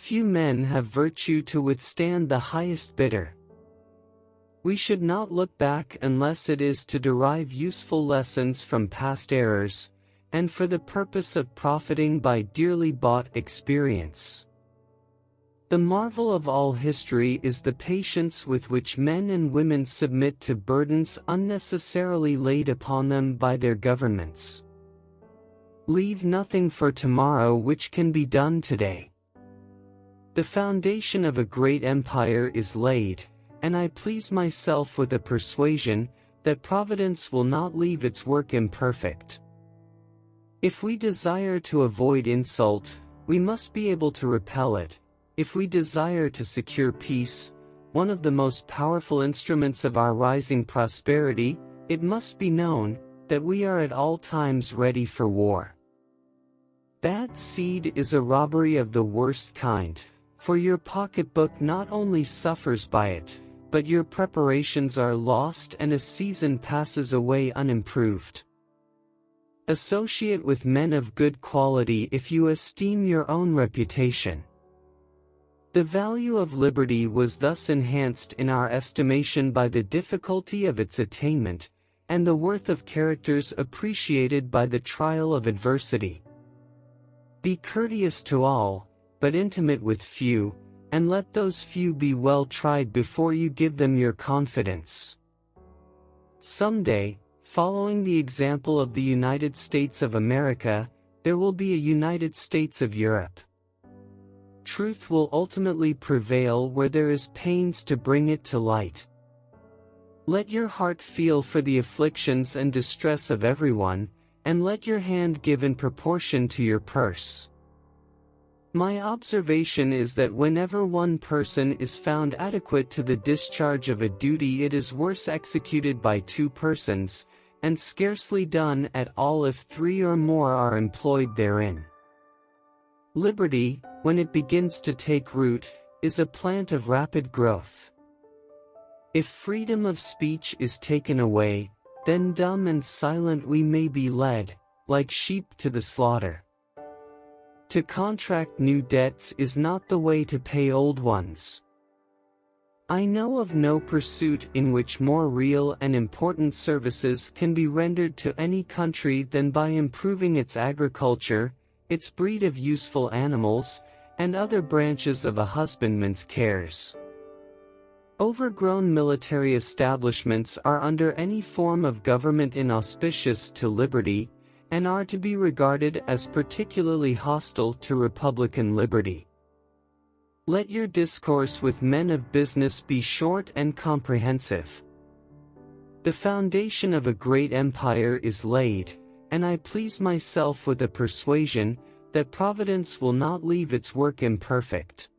Few men have virtue to withstand the highest bidder. We should not look back unless it is to derive useful lessons from past errors, and for the purpose of profiting by dearly bought experience. The marvel of all history is the patience with which men and women submit to burdens unnecessarily laid upon them by their governments. Leave nothing for tomorrow which can be done today. The foundation of a great empire is laid, and I please myself with a persuasion that Providence will not leave its work imperfect. If we desire to avoid insult, we must be able to repel it. If we desire to secure peace, one of the most powerful instruments of our rising prosperity, it must be known that we are at all times ready for war. Bad seed is a robbery of the worst kind, for your pocketbook not only suffers by it, but your preparations are lost and a season passes away unimproved. Associate with men of good quality if you esteem your own reputation. The value of liberty was thus enhanced in our estimation by the difficulty of its attainment, and the worth of characters appreciated by the trial of adversity. Be courteous to all, but intimate with few, and let those few be well tried before you give them your confidence. Someday, following the example of the United States of America, there will be a United States of Europe. Truth will ultimately prevail where there is pains to bring it to light. Let your heart feel for the afflictions and distress of everyone, and let your hand give in proportion to your purse. My observation is that whenever one person is found adequate to the discharge of a duty, it is worse executed by two persons, and scarcely done at all if three or more are employed therein. Liberty, when it begins to take root, is a plant of rapid growth. If freedom of speech is taken away, then dumb and silent we may be led, like sheep to the slaughter. To contract new debts is not the way to pay old ones. I know of no pursuit in which more real and important services can be rendered to any country than by improving its agriculture, its breed of useful animals, and other branches of a husbandman's cares. Overgrown military establishments are under any form of government inauspicious to liberty, and are to be regarded as particularly hostile to republican liberty. Let your discourse with men of business be short and comprehensive. The foundation of a great empire is laid, and I please myself with a persuasion that Providence will not leave its work imperfect.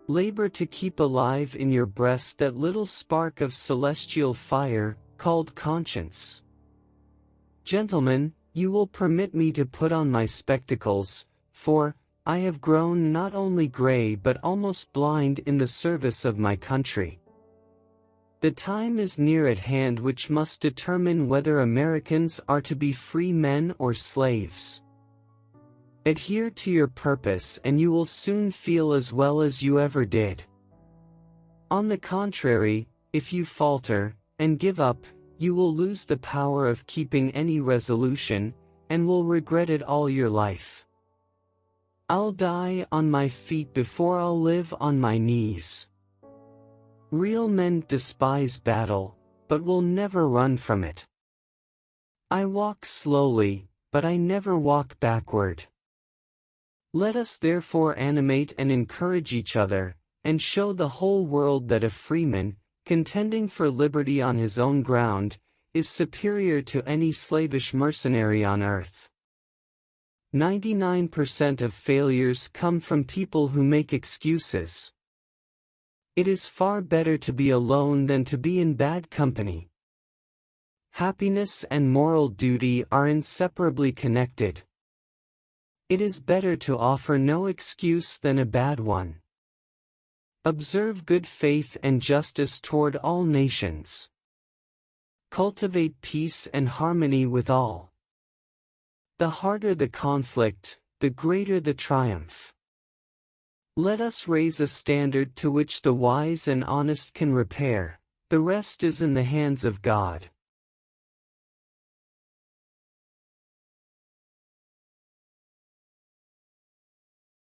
Labor to keep alive in your breast that little spark of celestial fire, called conscience. Gentlemen, you will permit me to put on my spectacles, for I have grown not only gray but almost blind in the service of my country. The time is near at hand which must determine whether Americans are to be free men or slaves. Adhere to your purpose and you will soon feel as well as you ever did. On the contrary, if you falter, and give up, you will lose the power of keeping any resolution, and will regret it all your life. I'll die on my feet before I'll live on my knees. Real men despise battle, but will never run from it. I walk slowly, but I never walk backward. Let us therefore animate and encourage each other, and show the whole world that a freeman, contending for liberty on his own ground, is superior to any slavish mercenary on earth. 99% of failures come from people who make excuses. It is far better to be alone than to be in bad company. Happiness and moral duty are inseparably connected. It is better to offer no excuse than a bad one. Observe good faith and justice toward all nations. Cultivate peace and harmony with all. The harder the conflict, the greater the triumph. Let us raise a standard to which the wise and honest can repair. The rest is in the hands of God.